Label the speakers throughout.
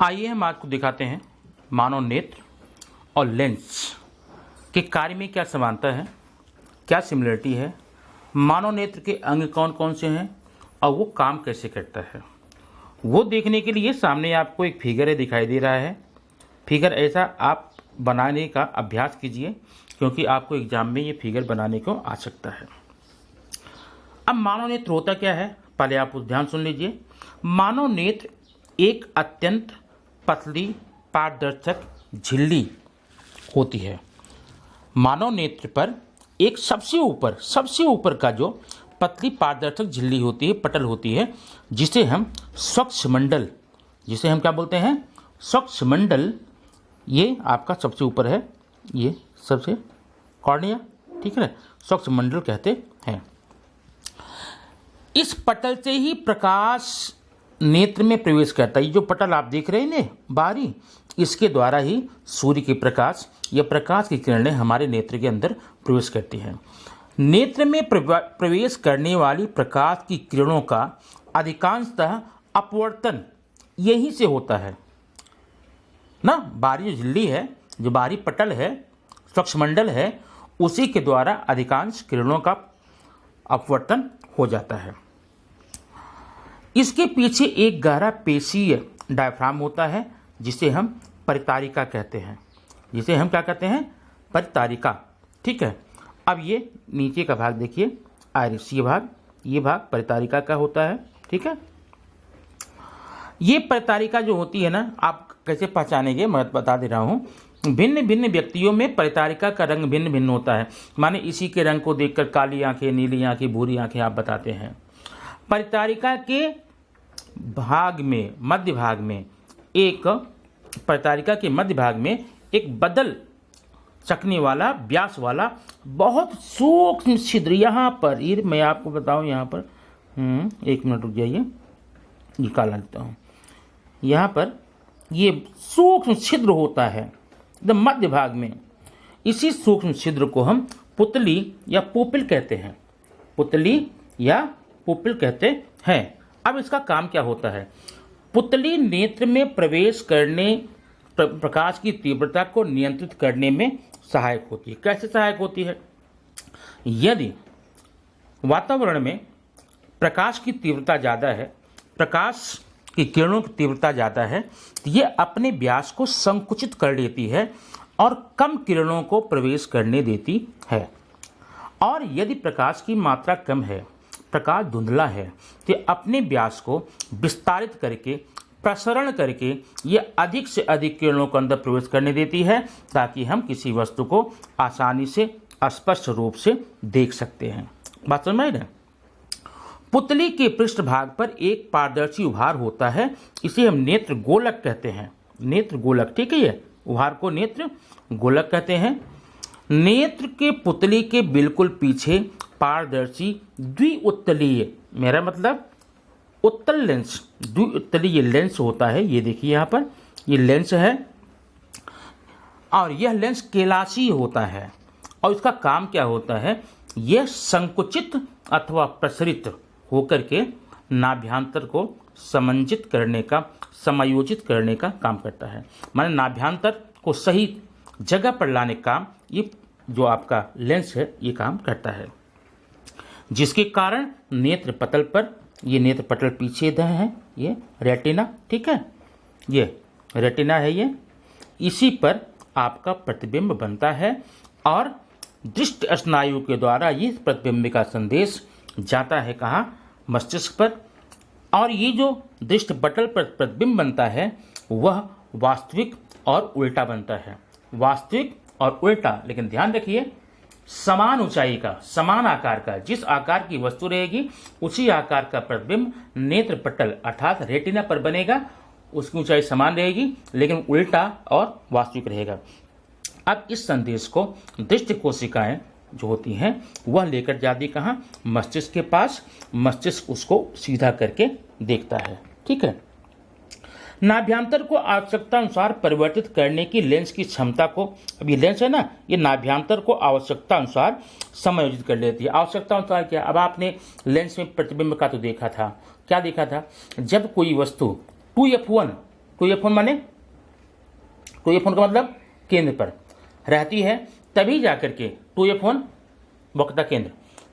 Speaker 1: आइए हम आपको दिखाते हैं मानव नेत्र और लेंस के कार्य में क्या समानता है, क्या सिमिलरिटी है, मानव नेत्र के अंग कौन कौन से हैं और वो काम कैसे करता है। वो देखने के लिए सामने आपको एक फिगर दिखाई दे रहा है। फिगर ऐसा आप बनाने का अभ्यास कीजिए क्योंकि आपको एग्जाम में ये फिगर बनाने को आ सकता है। अब मानव नेत्र होता क्या है, पहले आप ध्यान सुन लीजिए। मानव नेत्र एक अत्यंत पतली पारदर्शक झिल्ली होती है। मानव नेत्र पर एक सबसे ऊपर का जो पतली पारदर्शक झिल्ली होती है, पटल होती है, जिसे हम स्वच्छमंडल, जिसे हम क्या बोलते हैं, स्वच्छमंडल। ये आपका सबसे ऊपर है, ये सबसे कॉर्निया, ठीक है, स्वच्छमंडल कहते हैं। इस पटल से ही प्रकाश नेत्र में प्रवेश करता है। ये जो पटल आप देख रहे हैं ना बाहरी, इसके द्वारा ही सूर्य के प्रकाश या प्रकाश की किरणें हमारे नेत्र के अंदर प्रवेश करती हैं। नेत्र में प्रवेश करने वाली प्रकाश की किरणों का अधिकांशतः अपवर्तन यहीं से होता है ना। बाहरी जो झिल्ली है, जो बाहरी पटल है, स्वच्छमंडल है, उसी के द्वारा अधिकांश किरणों का अपवर्तन हो जाता है। इसके पीछे एक गहरा पेशीय डायफ्राम होता है जिसे हम परितारिका कहते हैं, जिसे हम क्या कहते हैं, परितारिका, ठीक है। अब ये नीचे का भाग देखिए, आइरिस, ये भाग परितारिका का होता है, ठीक है। ये परितारिका जो होती है ना, आप कैसे पहचानेंगे मैं बता दे रहा हूँ। भिन्न भिन्न व्यक्तियों में परितारिका का रंग भिन्न भिन्न होता है। माने इसी के रंग को देखकर काली आंखें, नीली आंखें, भूरी आंखें आप बताते हैं। परितारिका के भाग में, मध्य भाग में एक, परितारिका के मध्य भाग में एक बदल चकने वाला, व्यास वाला बहुत सूक्ष्म छिद्र, यहाँ पर, ये मैं आपको बताऊं, यहाँ पर, एक मिनट रुक जाइए, निकाल लेता हूँ। यहाँ पर ये सूक्ष्म छिद्र होता है एकदम मध्य भाग में। इसी सूक्ष्म छिद्र को हम पुतली या पुपिल कहते हैं, पुतली या पुपिल कहते हैं। अब इसका काम क्या होता है। पुतली नेत्र में प्रवेश करने, प्रकाश की तीव्रता को नियंत्रित करने में सहायक होती है। कैसे सहायक होती है? यदि वातावरण में प्रकाश की तीव्रता ज़्यादा है, प्रकाश की किरणों की तीव्रता ज़्यादा है, तो ये अपने व्यास को संकुचित कर लेती है और कम किरणों को प्रवेश करने देती है। और यदि प्रकाश की मात्रा कम है, प्रकाश धुंधला है, तो अपने व्यास को विस्तारित करके, प्रसरण करके ये अधिक से अधिक किरणों को अंदर प्रवेश करने देती है, ताकि हम किसी वस्तु को आसानी से स्पष्ट रूप से देख सकते हैं। बात समझ में आई ना? पुतली के पृष्ठभाग पर एक पारदर्शी उभार होता है, इसे हम नेत्र गोलक कहते हैं, नेत्र गोलक, ठीक है। ये उभार को नेत्र गोलक कहते हैं। नेत्र के पुतली के बिल्कुल पीछे पारदर्शी द्विउत्तलीय, मेरा मतलब उत्तल लेंस, द्विउत्तलीय लेंस होता है। ये देखिए यहाँ पर, ये लेंस है और यह लेंस केलासी होता है। और इसका काम क्या होता है, यह संकुचित अथवा प्रसरित होकर के नाभ्यांतर को समंजित करने का, समायोजित करने का काम करता है। माने नाभ्यांतर को सही जगह पर लाने का काम ये जो आपका लेंस है ये काम करता है, जिसके कारण नेत्र पटल पर, ये नेत्र पटल पीछे है, ये रेटिना, ठीक है, ये रेटिना है, ये इसी पर आपका प्रतिबिंब बनता है और दृष्टि स्नायु के द्वारा ये प्रतिबिंब का संदेश जाता है कहाँ, मस्तिष्क पर। और ये जो दृष्टि पटल पर प्रतिबिंब बनता है वह वास्तविक और उल्टा बनता है, वास्तविक और उल्टा। लेकिन ध्यान रखिए, समान ऊंचाई का, समान आकार का, जिस आकार की वस्तु रहेगी उसी आकार का प्रतिबिंब नेत्र पटल अर्थात रेटिना पर बनेगा। उसकी ऊंचाई समान रहेगी लेकिन उल्टा और वास्तविक रहेगा। अब इस संदेश को दृष्टि कोशिकाएं जो होती हैं वह लेकर जाती कहाँ, मस्तिष्क के पास। मस्तिष्क उसको सीधा करके देखता है, ठीक है। नाभ्यांतर को आवश्यकता अनुसार परिवर्तित करने की लेंस की क्षमता को, अब ये लेंस है ना, ये नाभ्यांतर को आवश्यकता अनुसार समायोजित कर लेती है। आवश्यकता अनुसार क्या, अब आपने लेंस में प्रतिबिंब का तो देखा था, क्या देखा था, जब कोई वस्तु 2f1 टू ए फोन माने टू ए फोन का मतलब केंद्र पर रहती है, तभी जाकर के टू ए फोन वक्रता केंद्र,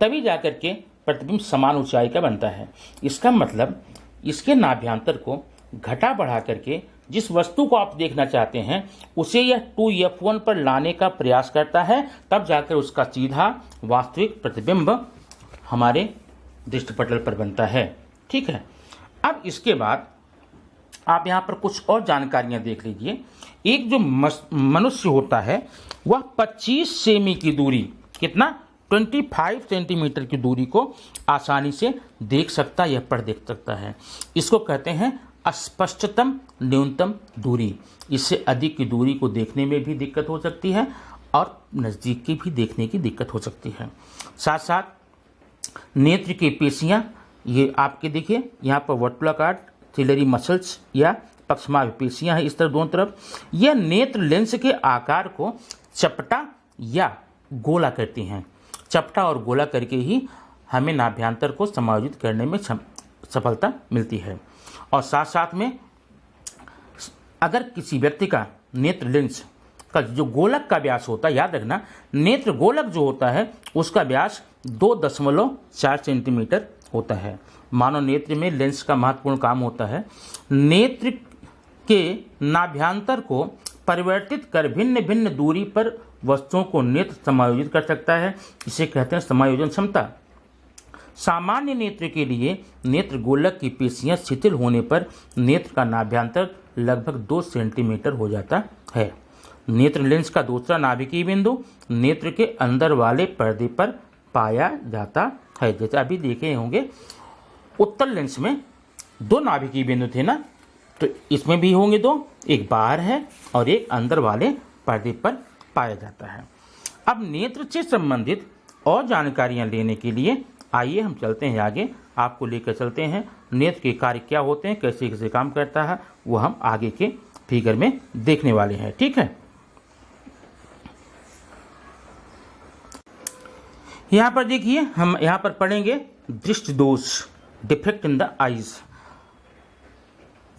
Speaker 1: तभी जाकर के प्रतिबिंब समान ऊंचाई का बनता है। इसका मतलब इसके नाभ्यांतर को घटा बढ़ा करके जिस वस्तु को आप देखना चाहते हैं उसे यह 2f1 पर लाने का प्रयास करता है, तब जाकर उसका सीधा वास्तविक प्रतिबिंब हमारे दृष्टिपटल पर बनता है। ठीक है, अब इसके बाद आप यहाँ पर कुछ और जानकारियाँ देख लीजिए। एक जो मनुष्य होता है वह 25 सेमी की दूरी, कितना 25 सेंटीमीटर की दूरी को आसानी से देख सकता है, यह पर देख सकता है। इसको कहते हैं अस्पष्टतम न्यूनतम दूरी। इससे अधिक की दूरी को देखने में भी दिक्कत हो सकती है और नज़दीक की भी देखने की दिक्कत हो सकती है। साथ साथ नेत्र की पेशियाँ, ये आपके देखिए यहाँ पर वर्टुलाकार सिलरी मसल्स या पक्षमाभ पेशियाँ हैं इस तरफ दोनों तरफ। यह नेत्र लेंस के आकार को चपटा या गोला करती हैं। चपटा और गोला करके ही हमें नाभ्यांतर को समायोजित करने में सफलता मिलती है। और साथ साथ में अगर किसी व्यक्ति का नेत्र लेंस का जो गोलक का व्यास होता है, याद रखना नेत्र गोलक जो होता है उसका व्यास 2.4 सेंटीमीटर होता है। मानव नेत्र में लेंस का महत्वपूर्ण काम होता है नेत्र के नाभ्यांतर को परिवर्तित कर भिन्न भिन्न दूरी पर वस्तुओं को नेत्र समायोजित कर सकता है। इसे कहते हैं समायोजन क्षमता। सामान्य नेत्र के लिए नेत्र गोलक की पेशियां शिथिल होने पर नेत्र का नाभ्यांतर लगभग 2 सेंटीमीटर हो जाता है। नेत्र लेंस का दूसरा नाभिकीय बिंदु नेत्र के अंदर वाले पर्दे पर पाया जाता है। जैसे अभी देखे होंगे उत्तर लेंस में 2 नाभिकीय बिंदु थे ना, तो इसमें भी होंगे 2, एक बाहर है और एक अंदर वाले पर्दे पर पाया जाता है। अब नेत्र से संबंधित और जानकारियां लेने के लिए आइए हम चलते हैं आगे, आपको लेकर चलते हैं नेत्र के कार्य क्या होते हैं, कैसे कैसे काम करता है, वो हम आगे के फिगर में देखने वाले हैं। ठीक है, यहाँ पर देखिए हम यहाँ पर पढ़ेंगे दृष्टि दोष, डिफेक्ट इन द आईज।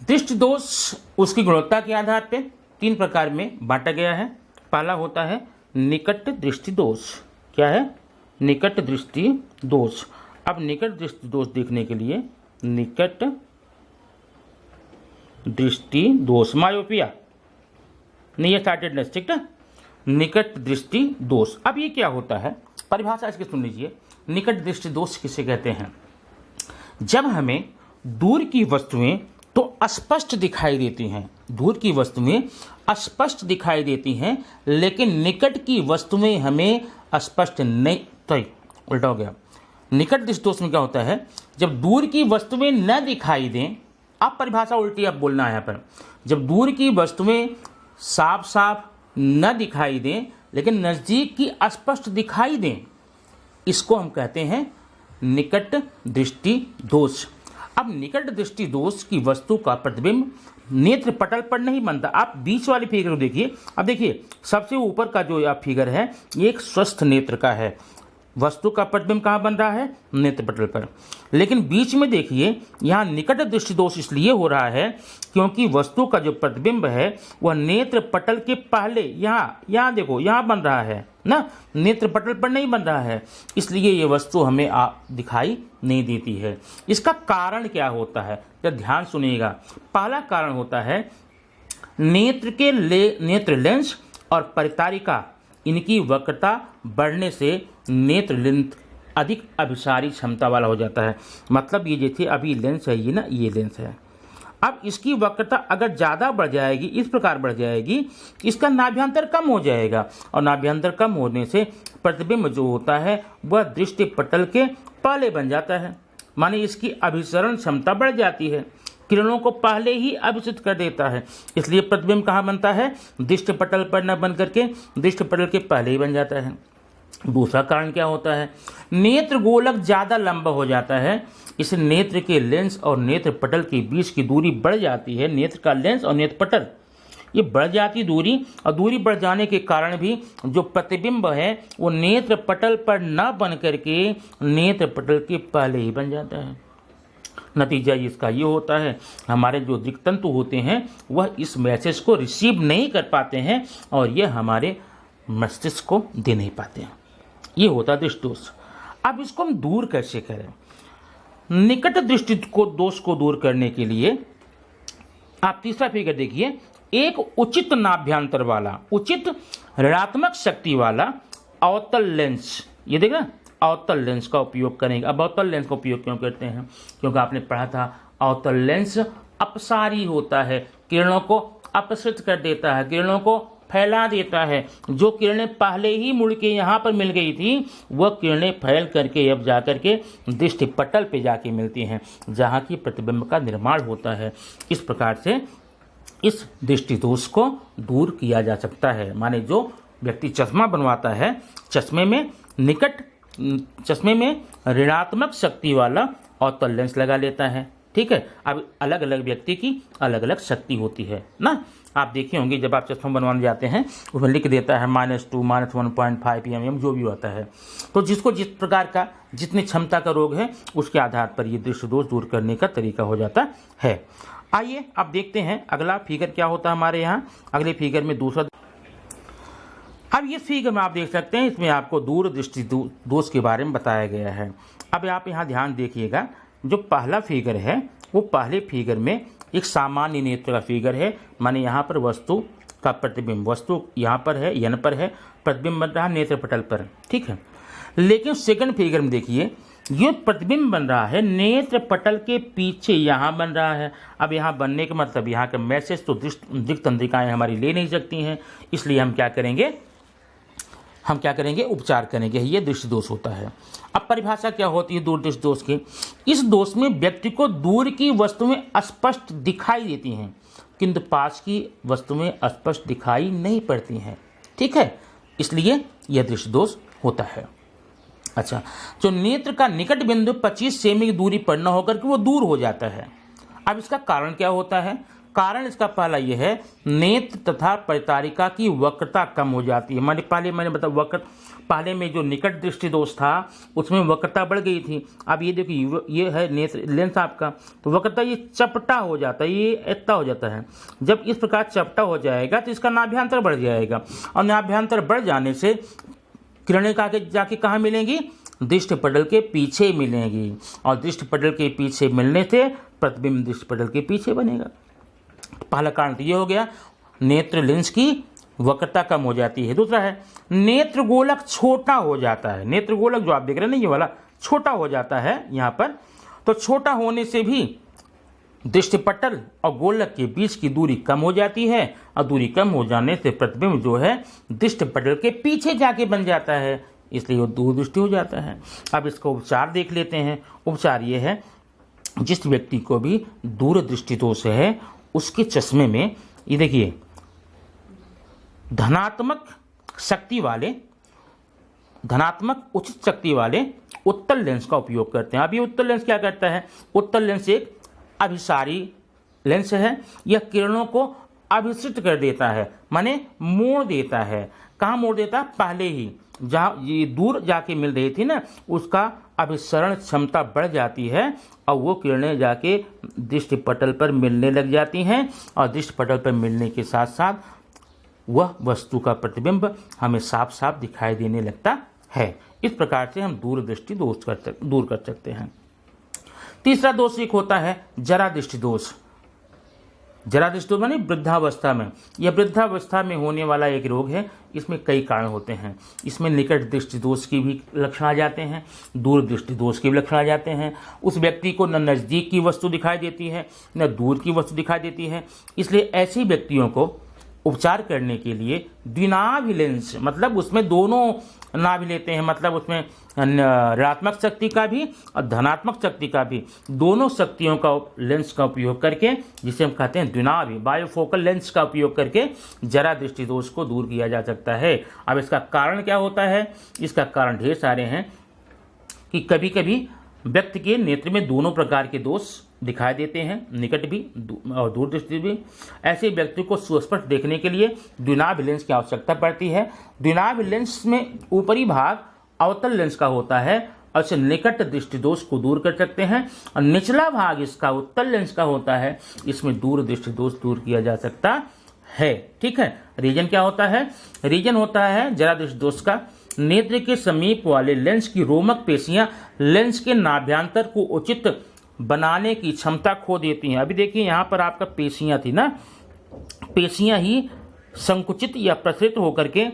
Speaker 1: दृष्टि दोष उसकी गुणवत्ता के आधार पर 3 प्रकार में बांटा गया है। पहला होता है निकट दृष्टि दोष। क्या है? निकट दृष्टि दोष। अब निकट दृष्टि दोष देखने के लिए निकट दृष्टि दोष, मायोपिया नहीं, स्टार्टेडनेस, ठीक है, निकट दृष्टि दोष। अब ये क्या होता है, परिभाषा इसकी सुन लीजिए। निकट दृष्टि दोष किसे कहते हैं? जब हमें दूर की वस्तुएं तो स्पष्ट दिखाई देती हैं, दूर की वस्तुएं स्पष्ट दिखाई देती हैं, लेकिन निकट की वस्तुएं हमें स्पष्ट नहीं, तो उल्टा हो गया। निकट दृष्टि दोष में क्या होता है, जब दूर की वस्तुएं न दिखाई दें, आप परिभाषा उल्टी आप बोलना है यहाँ पर, जब दूर की वस्तुएं साफ साफ न दिखाई दें लेकिन नज़दीक की स्पष्ट दिखाई दें, इसको हम कहते हैं निकट दृष्टि दोष। अब निकट दृष्टि दोष की वस्तु का प्रतिबिंब नेत्र पटल पर नहीं बनता। आप बीच वाली फिगर को देखिए। अब देखिए सबसे ऊपर का जो आप फिगर है ये एक स्वस्थ नेत्र का है, वस्तु का प्रतिबिंब कहाँ बन रहा है? नेत्र पटल पर। लेकिन बीच में देखिए यहाँ निकट दृष्टि दोष इसलिए हो रहा है क्योंकि वस्तु का जो प्रतिबिंब है वह नेत्र पटल के पहले यहाँ देखो यहाँ बन रहा है ना, नेत्र पटल पर नहीं बन रहा है, इसलिए ये वस्तु हमें दिखाई नहीं देती है। इसका कारण क्या होता है, तो ध्यान सुनिएगा। पहला कारण होता है नेत्र लेंस और परितारिका, इनकी वक्रता बढ़ने से नेत्र लेंस अधिक अभिसारी क्षमता वाला हो जाता है। मतलब ये जैसे अभी लेंस है ये ना, ये लेंस है, अब इसकी वक्रता अगर ज़्यादा बढ़ जाएगी, इस प्रकार बढ़ जाएगी, इसका नाभ्यांतर कम हो जाएगा और नाभ्यांतर कम होने से प्रतिबिंब जो होता है वह दृष्टि पटल के पहले बन जाता है। माने इसकी अभिसरण क्षमता बढ़ जाती है, किरणों को पहले ही अभिसरित कर देता है, इसलिए प्रतिबिंब कहाँ बनता है? दृष्टि पटल पर न बन करके दृष्टि पटल के पहले ही बन जाता है। दूसरा कारण क्या होता है? नेत्र गोलक ज़्यादा लंबा हो जाता है, इस नेत्र के लेंस और नेत्र पटल के बीच की दूरी बढ़ जाती है। नेत्र का लेंस और नेत्र पटल ये बढ़ जाती दूरी, और दूरी बढ़ जाने के कारण भी जो प्रतिबिंब है वो नेत्र पटल पर न बन करके नेत्र पटल के पहले ही बन जाता है। नतीजा इसका ये होता है, हमारे जो दिक्तंतु होते हैं वह इस मैसेज को रिसीव नहीं कर पाते हैं और ये हमारे मस्तिष्क को दे नहीं पाते हैं। ये होता है दृष्टि दोष। अब इसको हम दूर कैसे करें? निकट दृष्टि को दोष को दूर करने के लिए आप तीसरा फिगर देखिए, एक उचित नाभ्यांतर वाला, उचित ऋणात्मक शक्ति वाला अवतल लेंस, ये देख रहे अवतल लेंस का उपयोग करेंगे। अब अवतल लेंस का उपयोग क्यों करते हैं? क्योंकि आपने पढ़ा था अवतल लेंस अपसारी होता है, किरणों को अपसृत कर देता है, किरणों को फैला देता है। जो किरणें पहले ही मुड़ के यहाँ पर मिल गई थी वह किरणें फैल करके अब जा करके दृष्टि पटल पे जाके मिलती हैं, जहाँ की प्रतिबिंब का निर्माण होता है। इस प्रकार से इस दृष्टि दोष को दूर किया जा सकता है। माने जो व्यक्ति चश्मा बनवाता है, चश्मे में ऋणात्मक शक्ति वाला अवतल लेंस लगा लेता है, ठीक है। अब अलग अलग व्यक्ति की अलग अलग शक्ति होती है ना। आप देखे होंगे जब आप चश्मा बनवाने जाते हैं उसमें लिख देता है -2, -1.5 mm जो भी होता है। तो जिसको जिस प्रकार का जितनी क्षमता का रोग है उसके आधार पर ये दृष्टि दोष दूर करने का तरीका हो जाता है। आइए अब देखते हैं अगला फिगर क्या होता है हमारे यहाँ। अगले फिगर में दूसरा, अब इस फिगर में आप देख सकते हैं, इसमें आपको दूर दृष्टि दोष के बारे में बताया गया है। अब आप यहाँ ध्यान देखिएगा, जो पहला फिगर है वो पहले फिगर में एक सामान्य नेत्र का फिगर है, माने यहाँ पर वस्तु का प्रतिबिंब, वस्तु यहाँ पर है, यन पर है, प्रतिबिंब बन रहा है नेत्र पटल पर, ठीक है। लेकिन सेकंड फिगर में देखिए, ये प्रतिबिंब बन रहा है नेत्र पटल के पीछे, यहाँ बन रहा है। अब यहाँ बनने का मतलब यहाँ का मैसेज तो दृष्टि तंत्रिकाएँ हमारी ले नहीं सकती हैं, इसलिए हम क्या करेंगे, उपचार करेंगे। ये दृष्टि दोष होता है। अब परिभाषा क्या होती है दूर दृष्टि दोष की? इस दोष में व्यक्ति को दूर की वस्तुएं स्पष्ट दिखाई देती हैं किंतु पास की वस्तुएं स्पष्ट दिखाई नहीं पड़ती हैं, ठीक है, इसलिए यह दृष्टि दोष होता है। अच्छा, जो नेत्र का निकट बिंदु 25 सेमी की दूरी पर न होकर के वो दूर हो जाता है। अब इसका कारण क्या होता है? कारण इसका पहला यह है, नेत्र तथा परितारिका की वक्रता कम हो जाती है। मैंने बताया पहले में जो निकट दृष्टि दोष था उसमें वक्रता बढ़ गई थी। अब ये देखिए, ये है नेत्र लेंस आपका, तो वक्रता ये चपटा हो जाता है, ये इतना हो जाता है। जब इस प्रकार चपटा हो जाएगा तो इसका नाभ्यांतर बढ़ जाएगा और नाभ्यांतर बढ़ जाने से किरणें जाके कहाँ मिलेंगी? दृष्टि पटल के पीछे मिलेंगी और दृष्टि पटल के पीछे मिलने से प्रतिबिंब दृष्टि पटल के पीछे बनेगा। पहला कारण तो ये हो गया, नेत्र लेंस की वक्रता कम हो जाती है। दूसरा है, नेत्र गोलक छोटा हो जाता है। नेत्र गोलक जो आप देख रहे हैं ना, ये वाला छोटा हो जाता है यहाँ पर। तो छोटा होने से भी दृष्टि पटल और गोलक के बीच की दूरी कम हो जाती है और दूरी कम हो जाने से प्रतिबिंब जो है दृष्टि पटल के पीछे जाके बन जाता है, इसलिए वो दूर दृष्टि हो जाता है। अब इसका उपचार देख लेते हैं। उपचार ये है, जिस व्यक्ति को भी दूर दृष्टि दोष है उसके चश्मे में ये देखिए धनात्मक उचित शक्ति वाले उत्तल लेंस का उपयोग करते हैं। अब ये उत्तल लेंस क्या करता है? उत्तल लेंस एक अभिसारी लेंस है। यह किरणों को अभिसृत कर देता है, माने मोड़ देता है। कहाँ मोड़ देता है? पहले ही जहाँ ये दूर जाके मिल रही थी ना, उसका अभिसरण क्षमता बढ़ जाती है और वो किरणें जाके दृष्टि पटल पर मिलने लग जाती हैं और दृष्टि पटल पर मिलने के साथ साथ वह वस्तु का प्रतिबिंब हमें साफ साफ दिखाई देने लगता है। इस प्रकार से हम दूर दृष्टि दोष दूर कर सकते हैं। तीसरा दोष एक होता है जरा दृष्टि दोष। जरा दृष्टि दोष माने वृद्धावस्था में। यह वृद्धावस्था में होने वाला एक रोग है। इसमें कई कारण होते हैं। इसमें निकट दृष्टि दोष की भी लक्षण आ जाते हैं, दूर दृष्टि दोष के भी लक्षण आ जाते हैं। उस व्यक्ति को न नज़दीक की वस्तु दिखाई देती है न दूर की वस्तु दिखाई देती है। इसलिए ऐसे व्यक्तियों को उपचार करने के लिए द्विनाभि लेंस, मतलब उसमें दोनों नाभि लेते हैं, मतलब उसमें ऋणात्मक शक्ति का भी और धनात्मक शक्ति का भी, दोनों शक्तियों का लेंस का उपयोग करके, जिसे हम कहते हैं द्विनाभि बायोफोकल लेंस का उपयोग करके जरा दृष्टि दोष को दूर किया जा सकता है। अब इसका कारण क्या होता है? इसका कारण ढेर सारे हैं कि कभी कभी व्यक्ति के नेत्र में दोनों प्रकार के दोष दिखाई देते हैं, निकट भी और दूर दृष्टि भी। ऐसे व्यक्ति को सुस्पष्ट देखने के लिए द्विनाभि लेंस की आवश्यकता पड़ती है। द्विनाभि लेंस में ऊपरी भाग अवतल लेंस का होता है और इसे निकट दृष्टि दोष को दूर कर सकते हैं। और निचला भाग इसका उत्तल लेंस का होता है, इसमें दूर दृष्टि दोष दूर किया जा सकता है। ठीक है, रीजन क्या होता है? रीजन होता है जरा दृष्टि दोष का नेत्र के समीप वाले लेंस की रोमक पेशियां लेंस के नाभ्यांतर को उचित बनाने की क्षमता खो देती हैं। अभी देखिए यहाँ पर आपका पेशियां थी ना, पेशियां ही संकुचित या प्रसरित होकर के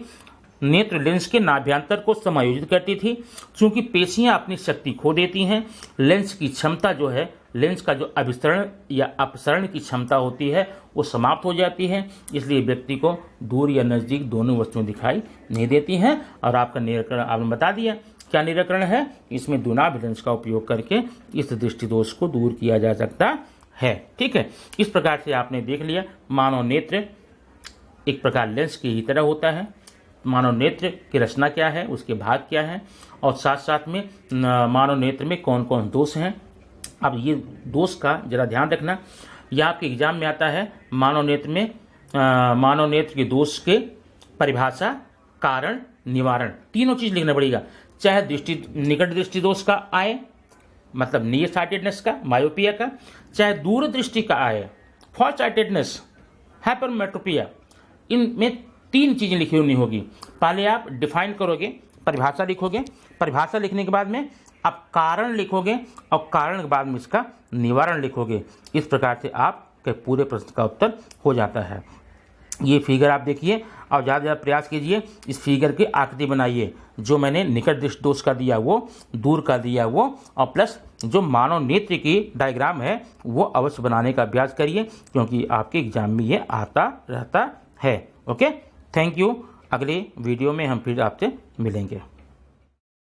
Speaker 1: नेत्र लेंस के नाभ्यांतर को समायोजित करती थी। चूंकि पेशियां अपनी शक्ति खो देती हैं, लेंस की क्षमता जो है, लेंस का जो अभिसरण या अपसरण की क्षमता होती है वो समाप्त हो जाती है। इसलिए व्यक्ति को दूर या नज़दीक दोनों वस्तुएं दिखाई नहीं देती हैं। और आपका निराकरण आपने बता दिया, क्या निराकरण है? इसमें दुनाभ लेंस का उपयोग करके इस दृष्टि दोष को दूर किया जा सकता है। ठीक है, इस प्रकार से आपने देख लिया मानव नेत्र एक प्रकार लेंस की ही तरह होता है। मानव नेत्र की रचना क्या है, उसके भाग क्या है, और साथ साथ में मानव नेत्र में कौन कौन दोष हैं। अब ये दोष का जरा ध्यान रखना, यह आपके एग्जाम में आता है। मानव नेत्र में मानव नेत्र के दोष के परिभाषा, कारण, निवारण, तीनों चीज लिखना पड़ेगा। चाहे निकट दृष्टि दोष का आए, मतलब नियर साइटेडनेस का, मायोपिया का, चाहे दूर दृष्टि का आए, फॉर साइटेडनेस, हाइपरमेट्रोपिया, इनमें तीन चीजें लिखी होनी होगी। पहले आप डिफाइन करोगे, परिभाषा लिखोगे, परिभाषा लिखने के बाद में आप कारण लिखोगे, और कारण के बाद में इसका निवारण लिखोगे। इस प्रकार से आपके पूरे प्रश्न का उत्तर हो जाता है। ये फिगर आप देखिए और ज़्यादा ज़्यादा प्रयास कीजिए, इस फिगर की आकृति बनाइए। जो मैंने निकट दृष्टि दोष का दिया वो, दूर का दिया वो, और प्लस जो मानव नेत्र की डायग्राम है वो अवश्य बनाने का अभ्यास करिए, क्योंकि आपके एग्जाम में ये आता रहता है। Okay, thank you. अगले वीडियो में हम फिर आपसे मिलेंगे।